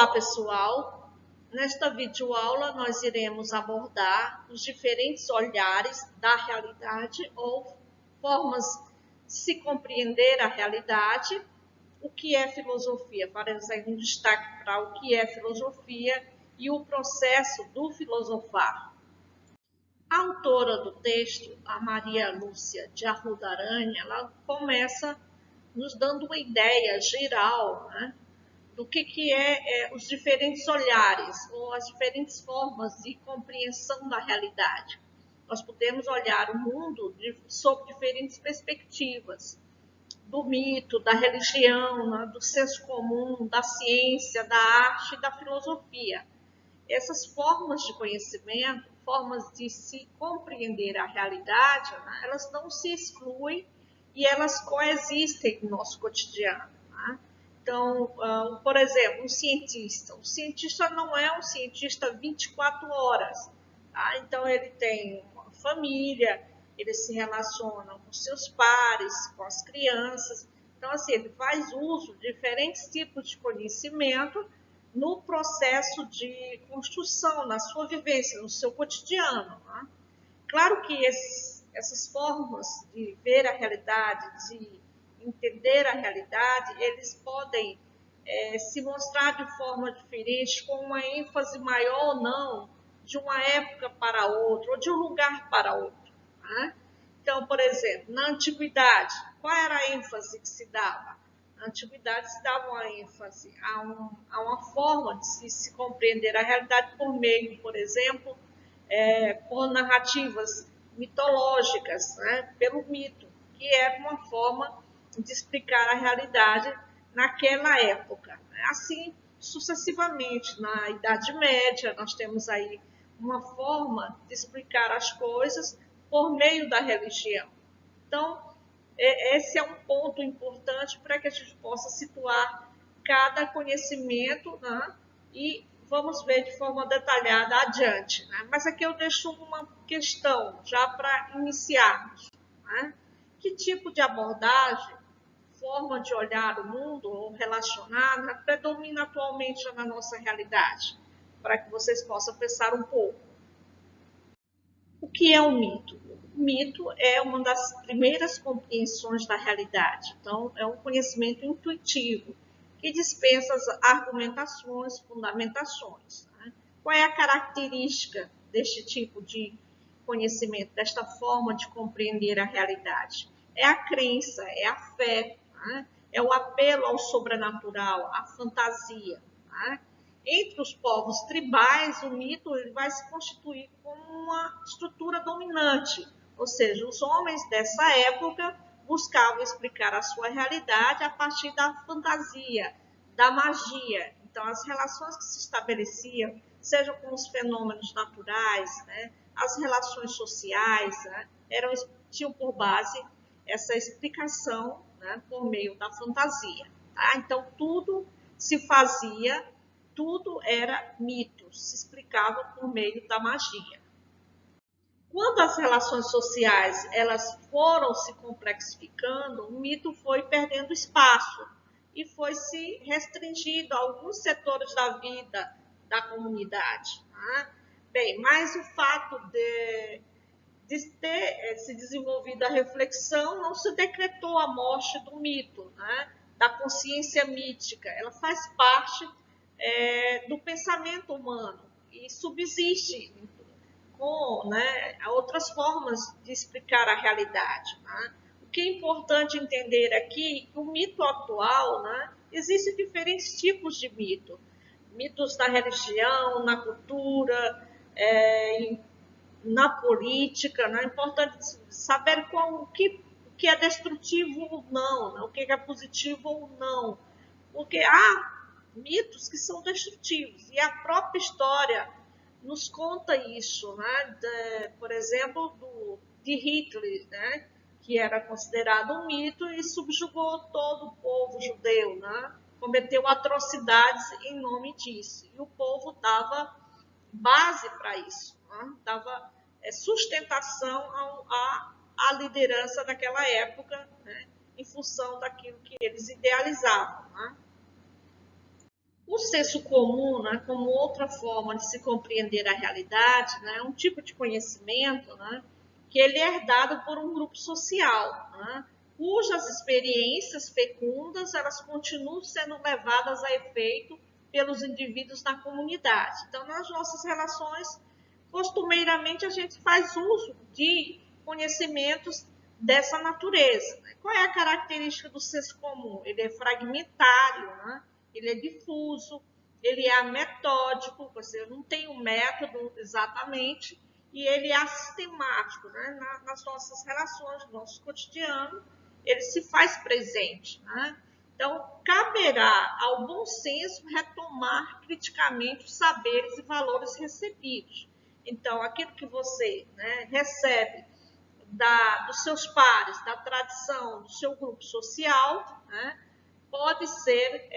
Olá, pessoal! Nesta videoaula nós iremos abordar os diferentes olhares da realidade ou formas de se compreender a realidade, o que é filosofia. Faremos aí um destaque para o que é filosofia e o processo do filosofar. A autora do texto, a Maria Lúcia de Arruda Aranha, ela começa nos dando uma ideia geral, né, do que é os diferentes olhares ou as diferentes formas de compreensão da realidade. Nós podemos olhar o mundo sob diferentes perspectivas, do mito, da religião, né, do senso comum, da ciência, da arte e da filosofia. Essas formas de conhecimento, formas de se compreender a realidade, né, elas não se excluem e elas coexistem no nosso cotidiano. Né? Então, por exemplo, um cientista. O cientista não é um cientista 24 horas. Tá? Então, ele tem uma família, ele se relaciona com seus pares, com as crianças. Então, assim, ele faz uso de diferentes tipos de conhecimento no processo de construção, na sua vivência, no seu cotidiano. Né? Claro que essas formas de ver a realidade, de entender a realidade, eles podem se mostrar de forma diferente, com uma ênfase maior ou não, de uma época para outra, ou de um lugar para outro. Né? Então, por exemplo, na antiguidade, qual era a ênfase que se dava? Na antiguidade se dava uma ênfase a uma forma de se compreender a realidade por meio, por exemplo, por narrativas mitológicas, né, pelo mito, que é uma forma de explicar a realidade naquela época. Assim, sucessivamente, na Idade Média, nós temos aí uma forma de explicar as coisas por meio da religião. Então, esse é um ponto importante para que a gente possa situar cada conhecimento, né, e vamos ver de forma detalhada adiante. Né? Mas aqui eu deixo uma questão já para iniciarmos. Né? Que tipo de abordagem, forma de olhar o mundo ou relacionada predomina atualmente na nossa realidade? Para que vocês possam pensar um pouco. O que é um mito? O mito é uma das primeiras compreensões da realidade. Então, é um conhecimento intuitivo que dispensa as argumentações, fundamentações. Né? Qual é a característica deste tipo de conhecimento, desta forma de compreender a realidade? É a crença, é a fé, né? É o apelo ao sobrenatural, à fantasia. Né? Entre os povos tribais, o mito ele vai se constituir como uma estrutura dominante, ou seja, os homens dessa época buscavam explicar a sua realidade a partir da fantasia, da magia. Então, as relações que se estabeleciam, seja com os fenômenos naturais, né, as relações sociais, né, tinham por base essa explicação, né, por meio da fantasia. Tá? Então, tudo se fazia, tudo era mito, se explicava por meio da magia. Quando as relações sociais elas foram se complexificando, o mito foi perdendo espaço e foi se restringindo a alguns setores da vida da comunidade. Né? Bem, mas o fato de ter se desenvolvido a reflexão não se decretou a morte do mito, né? Da consciência mítica. Ela faz parte do pensamento humano e subsiste com, né, outras formas de explicar a realidade. Né? O que é importante entender aqui é que o mito atual, né, existem diferentes tipos de mito. Mitos na religião, na cultura, na política. Né? É importante saber o que é destrutivo ou não, né? O que é positivo ou não. Porque há mitos que são destrutivos e a própria história nos conta isso, né? Por exemplo, de Hitler, né? Que era considerado um mito e subjugou todo o povo judeu, né? Cometeu atrocidades em nome disso. E o povo dava base para isso, né? Dava sustentação à liderança daquela época, né? Em função daquilo que eles idealizavam. Né? O senso comum, né, como outra forma de se compreender a realidade, né, é um tipo de conhecimento, né, que ele é herdado por um grupo social, né, cujas experiências fecundas elas continuam sendo levadas a efeito pelos indivíduos na comunidade. Então, nas nossas relações, costumeiramente a gente faz uso de conhecimentos dessa natureza. Qual é a característica do senso comum? Ele é fragmentário, né? Ele é difuso, ele é ametódico, você não tem um método exatamente, e ele é assistemático, né? Nas nossas relações, no nosso cotidiano, ele se faz presente, né? Então, caberá ao bom senso retomar criticamente os saberes e valores recebidos. Então, aquilo que você, né, recebe dos seus pares, da tradição, do seu grupo social, né, pode ser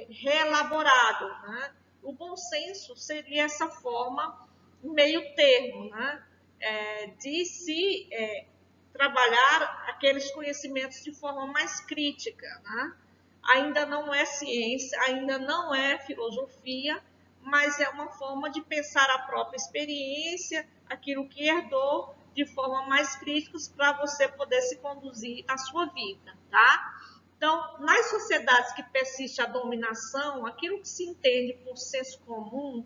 reelaborado. Né? O bom senso seria essa forma, meio termo, né? De se trabalhar aqueles conhecimentos de forma mais crítica. Né? Ainda não é ciência, ainda não é filosofia, mas é uma forma de pensar a própria experiência, aquilo que herdou, de forma mais crítica para você poder se conduzir na sua vida, tá? Então, nas sociedades que persiste a dominação, aquilo que se entende por senso comum,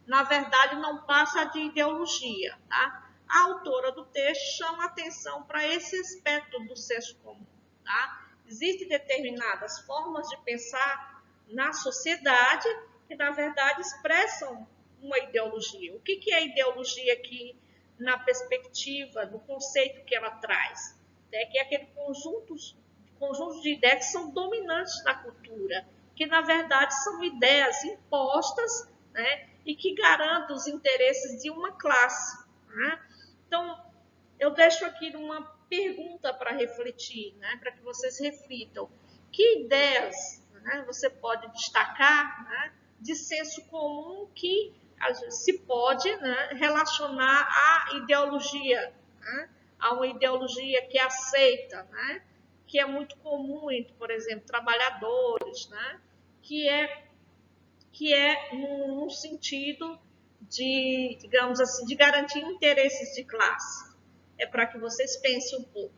na verdade, não passa de ideologia, tá? A autora do texto chama atenção para esse aspecto do senso comum, tá? Existem determinadas formas de pensar na sociedade que, na verdade, expressam uma ideologia. O que é ideologia aqui na perspectiva do conceito que ela traz? Que é aquele conjunto de ideias que são dominantes na cultura, que, na verdade, são ideias impostas, né, e que garantem os interesses de uma classe. Né? Então, eu deixo aqui uma pergunta para refletir, né, para que vocês reflitam. Que ideias, né, você pode destacar, né, de senso comum que se pode, né, relacionar à ideologia, né, a uma ideologia que aceita, né, que é muito comum entre, por exemplo, trabalhadores, né, que é num sentido de, digamos assim, de garantir interesses de classe. É para que vocês pensem um pouco.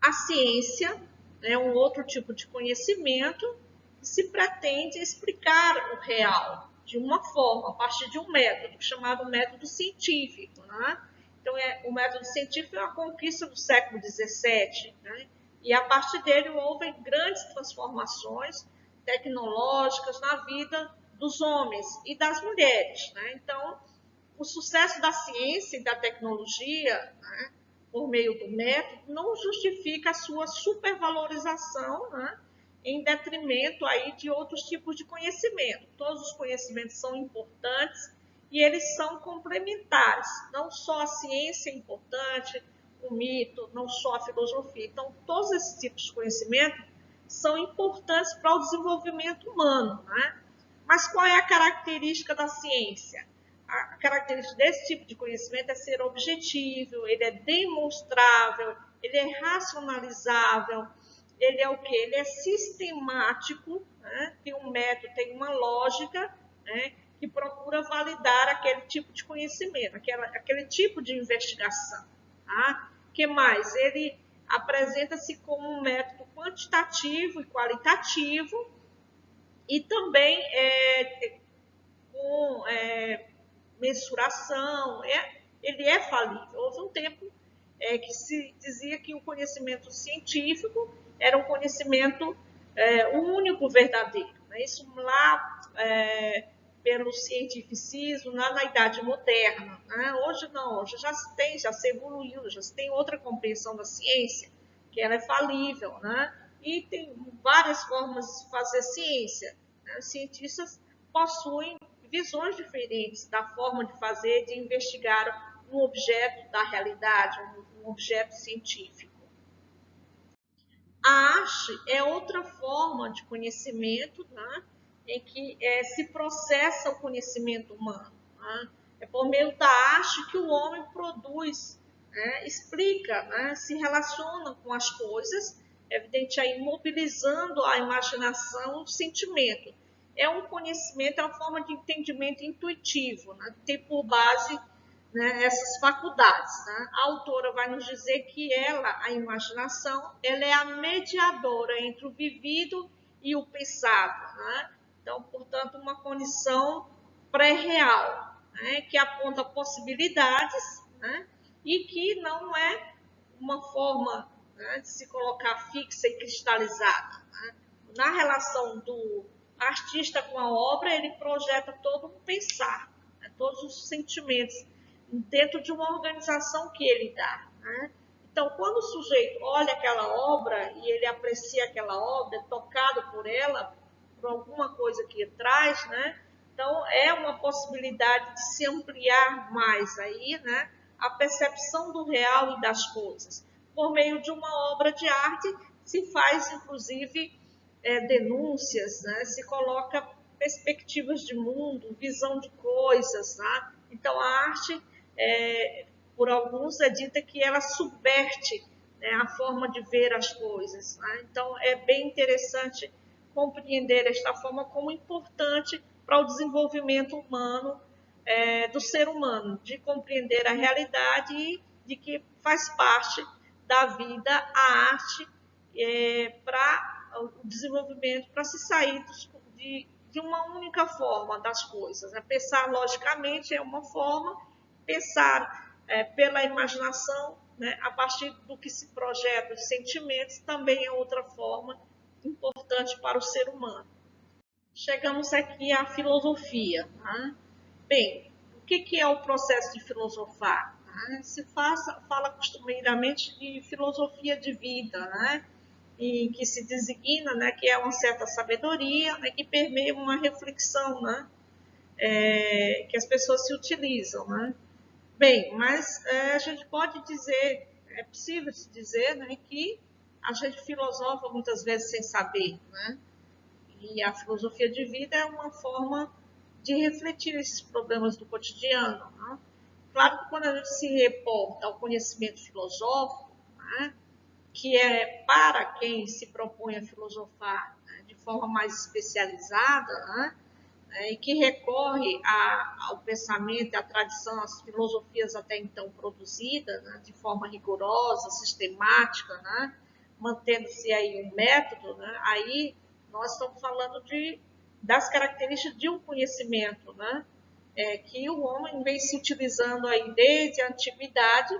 A ciência é um outro tipo de conhecimento que se pretende explicar o real de uma forma, a partir de um método chamado método científico. Né? Então, o método científico é uma conquista do século XVII, né? E a partir dele houve grandes transformações tecnológicas na vida dos homens e das mulheres. Né? Então, o sucesso da ciência e da tecnologia, né, por meio do método, não justifica a sua supervalorização, né, em detrimento aí de outros tipos de conhecimento. Todos os conhecimentos são importantes e eles são complementares. Não só a ciência é importante, o mito, não só a filosofia. Então, todos esses tipos de conhecimento são importantes para o desenvolvimento humano. Né? Mas qual é a característica da ciência? A característica desse tipo de conhecimento é ser objetivo, ele é demonstrável, ele é racionalizável, ele é o quê? Ele é sistemático, né? Tem um método, tem uma lógica, né? Que procura validar aquele tipo de conhecimento, aquele tipo de investigação. Tá? O que mais? Ele apresenta-se como um método quantitativo e qualitativo e também com mensuração, ele é falível. Houve um tempo que se dizia que o conhecimento científico era um conhecimento único, verdadeiro. Né? Isso lá pelo cientificismo, na Idade Moderna. Né? Hoje não, hoje já se evoluiu, já se tem outra compreensão da ciência, que ela é falível. Né? E tem várias formas de fazer ciência. Né? Os cientistas possuem visões diferentes da forma de fazer, de investigar um objeto da realidade, um objeto científico. A arte é outra forma de conhecimento, né, em que se processa o conhecimento humano. Né? É por meio da arte que o homem produz, né, explica, né, se relaciona com as coisas evidente aí, mobilizando a imaginação, o sentimento. É um conhecimento, é uma forma de entendimento intuitivo, né? Tem por base, né, essas faculdades. Né? A autora vai nos dizer que ela, a imaginação, ela é a mediadora entre o vivido e o pensado. Né? Então, portanto, uma condição pré-real, né, que aponta possibilidades, né, e que não é uma forma, né, de se colocar fixa e cristalizada. Né? Na relação do artista com a obra, ele projeta todo um pensar, né, todos os sentimentos dentro de uma organização que ele dá. Né? Então, quando o sujeito olha aquela obra e ele aprecia aquela obra, é tocado por ela, por alguma coisa que traz, né? Então, é uma possibilidade de se ampliar mais aí, né? A percepção do real e das coisas. Por meio de uma obra de arte, se faz, inclusive, denúncias, né? Se coloca perspectivas de mundo, visão de coisas. Né? Então, a arte, por alguns, é dita que ela subverte, né, a forma de ver as coisas. Né? Então, é bem interessante compreender esta forma como importante para o desenvolvimento humano, do ser humano, de compreender a realidade e de que faz parte da vida a arte, para o desenvolvimento, para se sair de uma única forma das coisas. Né? Pensar logicamente é uma forma, pensar pela imaginação, né, a partir do que se projeta os sentimentos, também é outra forma importante para o ser humano. Chegamos aqui à filosofia. Né? Bem, o que é o processo de filosofar? Né? Fala costumeiramente de filosofia de vida, né? E que se designa, né, que é uma certa sabedoria, né, que permeia uma reflexão, né, que as pessoas se utilizam. Né? Bem, mas a gente pode dizer, é possível se dizer, né, que a gente filosofa muitas vezes sem saber, né? E a filosofia de vida é uma forma de refletir esses problemas do cotidiano. Né? Claro que quando a gente se reporta ao conhecimento filosófico, né, que é para quem se propõe a filosofar, né, de forma mais especializada, né, e que recorre ao pensamento, à tradição, às filosofias até então produzidas, né, de forma rigorosa, sistemática, né, mantendo-se aí um método, né, aí nós estamos falando das características de um conhecimento, né, que o homem vem se utilizando aí desde a antiguidade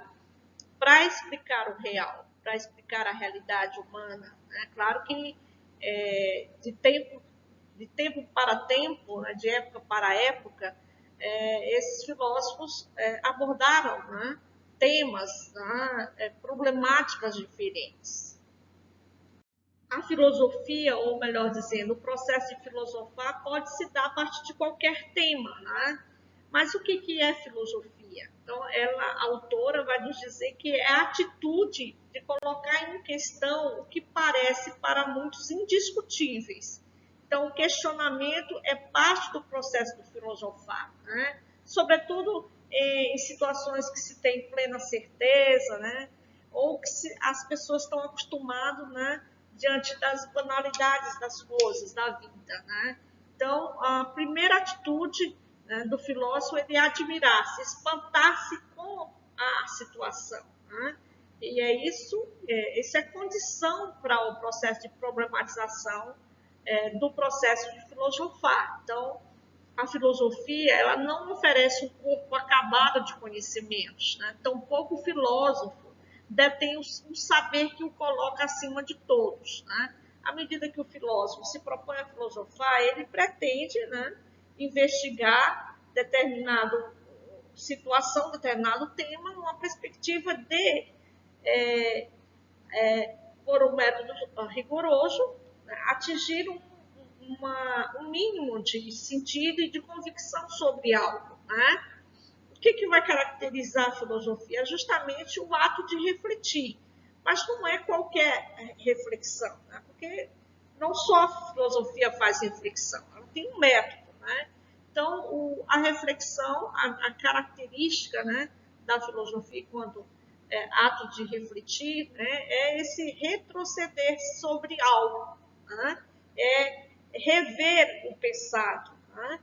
para explicar o real, para explicar a realidade humana. Né? Claro que de tempo para tempo, né, de época para época, esses filósofos abordaram, né, temas, né, problemáticas diferentes. A filosofia, ou melhor dizendo, o processo de filosofar pode se dar a partir de qualquer tema, né? Mas o que é filosofia? Então, a autora vai nos dizer que é a atitude de colocar em questão o que parece para muitos indiscutíveis. Então, o questionamento é parte do processo do filosofar, né? Sobretudo em situações que se tem plena certeza, né? Ou que as pessoas estão acostumadas, né, diante das banalidades das coisas, da vida. Né? Então, a primeira atitude, né, do filósofo é admirar-se, espantar-se com a situação. Né? E isso é condição para o processo de problematização do processo de filosofar. Então, a filosofia ela não oferece um corpo acabado de conhecimentos, né? Tampouco o filósofo detém um saber que o coloca acima de todos. Né? À medida que o filósofo se propõe a filosofar, ele pretende, né, investigar determinada situação, determinado tema, numa perspectiva de, por um método rigoroso, né, atingir um mínimo de sentido e de convicção sobre algo. Né? O que vai caracterizar a filosofia? É justamente o ato de refletir. Mas não é qualquer reflexão, né? Porque não só a filosofia faz reflexão, ela tem um método. Né? Então, a reflexão, a característica, né, da filosofia, quando ato de refletir, né, é esse retroceder sobre algo, né, é rever o pensado. Né?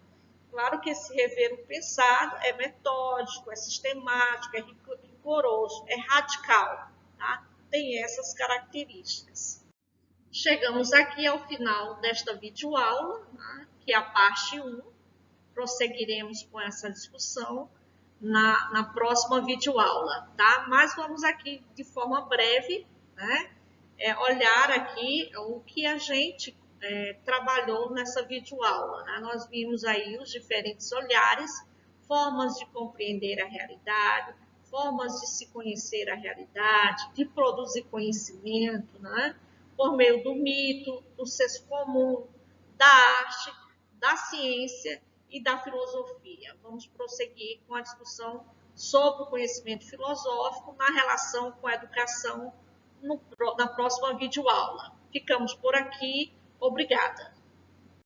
Claro que esse rever o pensado é metódico, é sistemático, é rigoroso, é radical, tá? Tem essas características. Chegamos aqui ao final desta videoaula, né, que é a parte 1. Prosseguiremos com essa discussão na próxima videoaula, tá? Mas vamos aqui de forma breve, né, olhar aqui o que a gente trabalhou nessa videoaula. Né? Nós vimos aí os diferentes olhares, formas de compreender a realidade, formas de se conhecer a realidade, de produzir conhecimento, né? Por meio do mito, do senso comum, da arte, da ciência e da filosofia. Vamos prosseguir com a discussão sobre o conhecimento filosófico na relação com a educação na próxima videoaula. Ficamos por aqui. Obrigada.